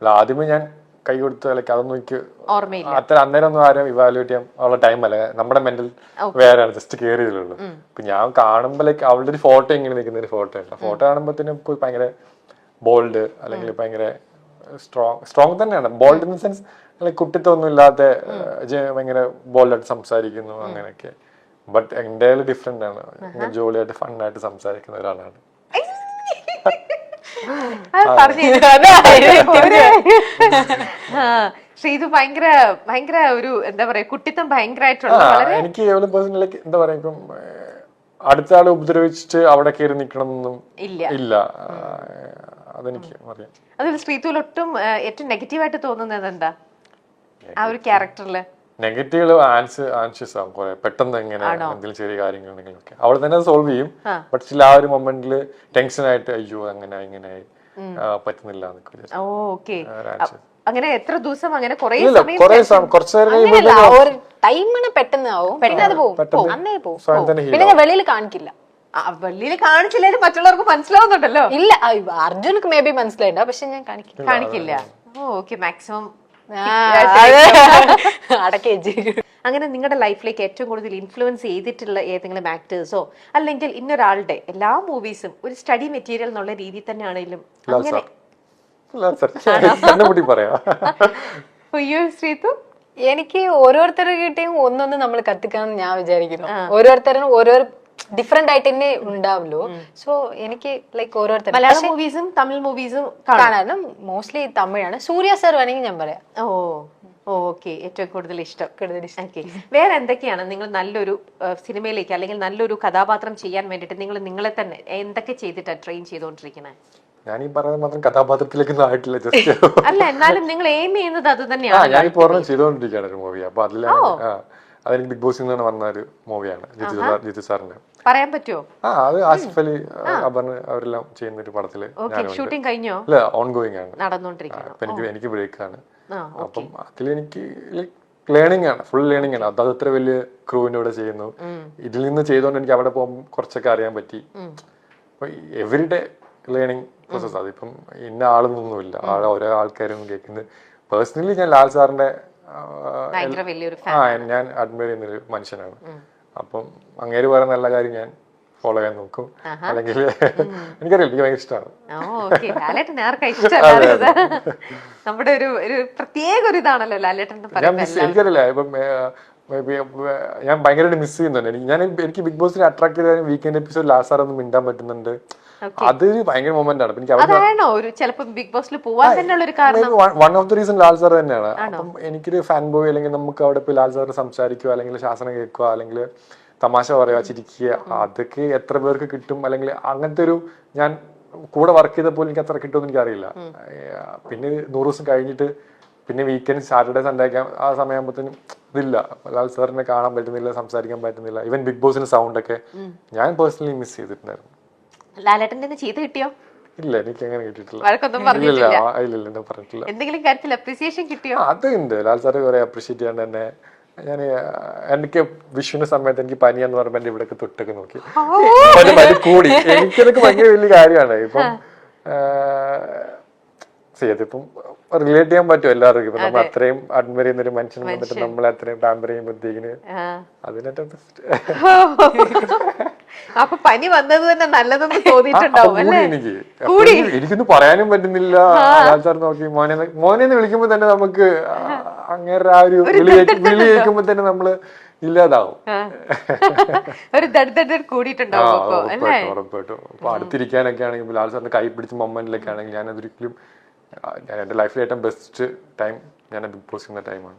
അല്ല ആദ്യമേ ഞാൻ കൈ കൊടുത്ത ലൈക്ക് അതൊന്നും എനിക്ക് ഓർമ്മയില്ല. അത്ര അന്നേരം ഒന്നും ആരും ഇവാലുവേറ്റ് ചെയ്യാൻ ഉള്ള ടൈം അല്ല. നമ്മുടെ മെന്റൽ വേറെയാണ്, ജസ്റ്റ് കയറിയതുള്ളൂ. ഇപ്പൊ ഞാൻ കാണുമ്പോ ലൈക്ക് അവളുടെ ഒരു ഫോട്ടോ ഇങ്ങനെ നിൽക്കുന്ന ഒരു ഫോട്ടോ ഉണ്ട്. ഫോട്ടോ കാണുമ്പോഴത്തേനും ഭയങ്കര ബോൾഡ് അല്ലെങ്കിൽ ഭയങ്കര സ്ട്രോങ് തന്നെയാണ്. Bold in the sense like കുട്ടിത്വമൊന്നും ഇല്ലാത്ത ഭയങ്കര ബോൾഡായിട്ട് സംസാരിക്കുന്നു അങ്ങനെയൊക്കെ. ബട്ട് എന്റെ ഡിഫറെന്റ് ആണ്. ജോളിയായിട്ട് ഫണ്ണായിട്ട് സംസാരിക്കുന്ന ഒരാളാണ്. ശ്രീതു ഭയങ്കര ഭയങ്കര ഒരു എന്താ പറയാ കുട്ടിത്തം ഭയങ്കരമായിട്ടുള്ള എനിക്ക് പേഴ്സണലി എന്താ പറയാ ഇപ്പം അടുത്ത ആളെ ഉപദ്രവിച്ചിട്ട് അവിടെ കയറി നിക്കണം എന്നൊന്നും ഇല്ല. അതെനിക്ക് അറിയാം. അതിൽ ശ്രീതുവിൽ ഒട്ടും ഏറ്റവും നെഗറ്റീവായിട്ട് തോന്നുന്നത് എന്താ ആ ഒരു ക്യാരക്ടറില്? നെഗറ്റീവ് ആൻഷ്യസ് ആവും കുറെ പെട്ടെന്ന്. എങ്ങനെ എന്തെങ്കിലും ചെറിയ കാര്യങ്ങളുണ്ടെങ്കിലും ഒക്കെ അവൾ തന്നെ സോൾവ് ചെയ്യും. ബട്ട് ചില ആ ഒരു മൊമെന്റില് ടെൻഷൻ ആയിട്ട് അയ്യോ അങ്ങനെ ഇങ്ങനെ പറ്റുന്നില്ല. അങ്ങനെ എത്ര ദിവസം അങ്ങനെ ടൈമിന് പെട്ടെന്ന് ആവും, പിന്നെ അത് പോകും, അന്നേ പോകും. പിന്നെ ഞാൻ വെളിയിൽ കാണിക്കില്ല. വെളിയിൽ കാണിച്ചില്ലേലും മറ്റുള്ളവർക്ക് മനസ്സിലാവുന്നുണ്ടല്ലോ. ഇല്ല, അർജുനക്ക് മേ ബി മനസ്സിലായിട്ടോ, പക്ഷെ ഞാൻ കാണിക്കില്ല. ഓക്കെ, മാക്സിമം അങ്ങനെ നിങ്ങളുടെ ലൈഫിലേക്ക് ഏറ്റവും കൂടുതൽ ഇൻഫ്ലുവൻസ് ചെയ്തിട്ടുള്ള ഏതെങ്കിലും ആക്ടേഴ്സോ അല്ലെങ്കിൽ ഇന്നൊരാളുടെ എല്ലാ മൂവീസും ഒരു സ്റ്റഡി മെറ്റീരിയൽ എന്നുള്ള രീതിയിൽ തന്നെ ആണെങ്കിലും അങ്ങനെ ശ്രീതു? എനിക്ക് ഓരോരുത്തരുടെ കിട്ടിയും ഒന്നൊന്ന് നമ്മൾ കത്തിക്കാന്ന് ഞാൻ വിചാരിക്കുന്നു. ഓരോരുത്തരും ഓരോ ഡിഫറെന്റ് ആയിട്ട് തന്നെ ഉണ്ടാവുമല്ലോ. സോ എനിക്ക് ലൈക്ക് ഓരോരുത്തർ മലയാളം മൂവീസും തമിഴ് മൂവീസും കാണാനും മോസ്റ്റ്ലി തമിഴാണ്. സൂര്യ സാർ വേണമെങ്കിൽ ഞാൻ പറയാം. ഓക്കെ, ഏറ്റവും കൂടുതൽ ഇഷ്ടം. വേറെ എന്തൊക്കെയാണ് നിങ്ങൾ നല്ലൊരു സിനിമയിലേക്ക് അല്ലെങ്കിൽ നല്ലൊരു കഥാപാത്രം ചെയ്യാൻ വേണ്ടിട്ട് നിങ്ങൾ നിങ്ങളെ തന്നെ എന്തൊക്കെ ചെയ്തിട്ടാണ് ട്രെയിൻ ചെയ്തുകൊണ്ടിരിക്കുന്നത്? ഞാൻ ഈ പറയുന്നത് മാത്രം കഥാപാത്രത്തിലേക്ക് ആയിട്ടില്ല, ജസ്റ്റ് അല്ല എന്നാലും നിങ്ങൾ എയിം ചെയ്യുന്നത് അത് തന്നെയാണ്. ഞാൻ ഇപ്പോൾ ചെയ്തുകൊണ്ടിരിക്കുകയാണ് ഒരു മൂവി. അപ്പൊ അതെനിക്ക് ബിഗ് ബോസിൽ നിന്നാണ് വന്ന ഒരു മൂവിയാണ്, ജിത്തു സാറിന്റെ. പറയാൻ പറ്റുമോ? അത് ആസിഫ് അലി അപർണ അവരെല്ലാം ചെയ്യുന്ന ഒരു പടത്തില് ഷൂട്ടിംഗ് കഴിഞ്ഞോ? ഇല്ല, ഓൺഗോയിങ് ആണ്, നടന്നുകൊണ്ടിരിക്കുന്നത്. എനിക്ക് ബ്രേക്ക് ആണ്. അപ്പം അതിലെനിക്ക് ലേണിംഗ് ആണ്, ഫുൾ ലേണിംഗ് ആണ്. അത് അത്ര വലിയ ക്രൂവിന്റെ കൂടെ ചെയ്യുന്നു. ഇതിൽ നിന്ന് ചെയ്തോണ്ട് എനിക്ക് അവിടെ പോകുമ്പോൾ കുറച്ചൊക്കെ അറിയാൻ പറ്റി. അപ്പൊ എവറിഡേ ലേണിംഗ് പ്രോസസ്. അതിപ്പം ഇന്ന ആളൊന്നുമില്ല, ഓരോ ആൾക്കാരും കേൾക്കുന്നത്. പേഴ്സണലി ഞാൻ ലാൽ സാറിന്റെ ഞാൻ അഡ്മയർ ചെയ്യുന്നൊരു മനുഷ്യനാണ്. അപ്പം അങ്ങേര് പറയുന്ന നല്ല കാര്യം ഞാൻ ഫോളോ ചെയ്യാൻ നോക്കും. അല്ലെങ്കിൽ എനിക്കറിയില്ല, എനിക്ക് ഭയങ്കര ഇഷ്ടമാണ്. നമ്മുടെ ഒരു പ്രത്യേക ഒരു ഇതാണല്ലോ ലാലേട്ടൻ. എനിക്കറിയില്ല, ഇപ്പം ഞാൻ ഭയങ്കരമായിട്ട് മിസ് ചെയ്യുന്നുണ്ട്. എനിക്ക് ബിഗ് ബോസിനെ അട്രാക്ട് ചെയ്ത വീക്കെൻഡ് എപ്പിസോഡ് ലാസ്റ്റ് സാർ ഒന്ന് മിണ്ടാൻ പറ്റുന്നുണ്ട്. അതൊരു ഭയങ്കര മൊമെന്റ് ആണ്. One of the reason Lal sir തന്നെയാണ്. അപ്പം എനിക്കൊരു ഫാൻ ബോയ് അല്ലെങ്കിൽ നമുക്ക് അവിടെ പോയി ലാൽ സാർ സംസാരിക്കുക അല്ലെങ്കിൽ ശാസനം കേൾക്കുക അല്ലെങ്കിൽ തമാശ പറയുക, ചിരിക്കുക, അതൊക്കെ എത്ര പേർക്ക് കിട്ടും? അല്ലെങ്കിൽ അങ്ങനത്തെ ഒരു ഞാൻ കൂടെ വർക്ക് ചെയ്തപ്പോൾ എനിക്ക് അത്ര കിട്ടുമെന്ന് എനിക്കറിയില്ല. പിന്നെ 100 ദിവസം കഴിഞ്ഞിട്ട് പിന്നെ വീക്കെൻഡ് സാറ്റർഡേ സൺഡേ ഒക്കെ ആ സമയമാകുമ്പോഴത്തേനും ഇതില്ല, ലാൽ സാറിനെ കാണാൻ പറ്റുന്നില്ല, സംസാരിക്കാൻ പറ്റുന്നില്ല. ഈവൻ ബിഗ് ബോസിന്റെ സൗണ്ട് ഒക്കെ ഞാൻ പേഴ്സണലി മിസ് ചെയ്തിട്ടുണ്ടായിരുന്നു. ലാലേട്ടന്റെ ചെയ്ത് കിട്ടിയോ? ഇല്ല, എനിക്ക് അങ്ങനെ കിട്ടിയിട്ടില്ല. എന്തെങ്കിലും കാര്യത്തിൽ അപ്രീസിയേഷൻ കിട്ടിയോ? അതുണ്ട്. ലാൽ സാറ് കുറെ അപ്രീഷിയേറ്റ് ചെയ്യാണ്ട് തന്നെ. ഞാൻ എനിക്ക് വിഷുവിന്റെ സമയത്ത് എനിക്ക് പനിയാന്ന് പറയുമ്പോ എന്റെ ഇവിടെയൊക്കെ തൊട്ടൊക്കെ നോക്കി കൂടി. എനിക്കതൊക്കെ ഭയങ്കര വലിയ കാര്യമാണ്. ഇപ്പം ഇതിപ്പം റിലേറ്റ് ചെയ്യാൻ പറ്റും എല്ലാവർക്കും. ഇപ്പൊ നമ്മൾ അത്രയും അഡ്മയർ ചെയ്യുന്ന ഒരു മനുഷ്യൻ വന്നിട്ട് നമ്മൾ അത്രയും പാമ്പർ ചെയ്യുമ്പോഴത്തേക്കിന് അതിനേറ്റ ബെസ്റ്റ്. അപ്പൊ പനി വന്നത് തന്നെ നല്ലതെന്ന് തോന്നിയിട്ടുണ്ടാവും. എനിക്കൊന്നും പറയാനും പറ്റുന്നില്ല. സാർ നോക്കി മോനെന്ന് വിളിക്കുമ്പോ തന്നെ നമുക്ക് അങ്ങനെ ആ ഒരു വിളി കേൾക്കുമ്പോ തന്നെ നമ്മള് ഇല്ലാതാവും. ഉറപ്പായിട്ടും. അപ്പൊ അടുത്തിരിക്കാനൊക്കെ ആണെങ്കിൽ ലാൽ സാറിന്റെ കൈ പിടിച്ച മൊമെന്റിലൊക്കെ ആണെങ്കിൽ ഞാൻ അതൊരിക്കലും എന്റെ ലൈഫിലെ ഏറ്റവും ബെസ്റ്റ് ടൈം ഞാൻ ബിഗ് ബോസ് ചെയ്യുന്ന ടൈമാണ്.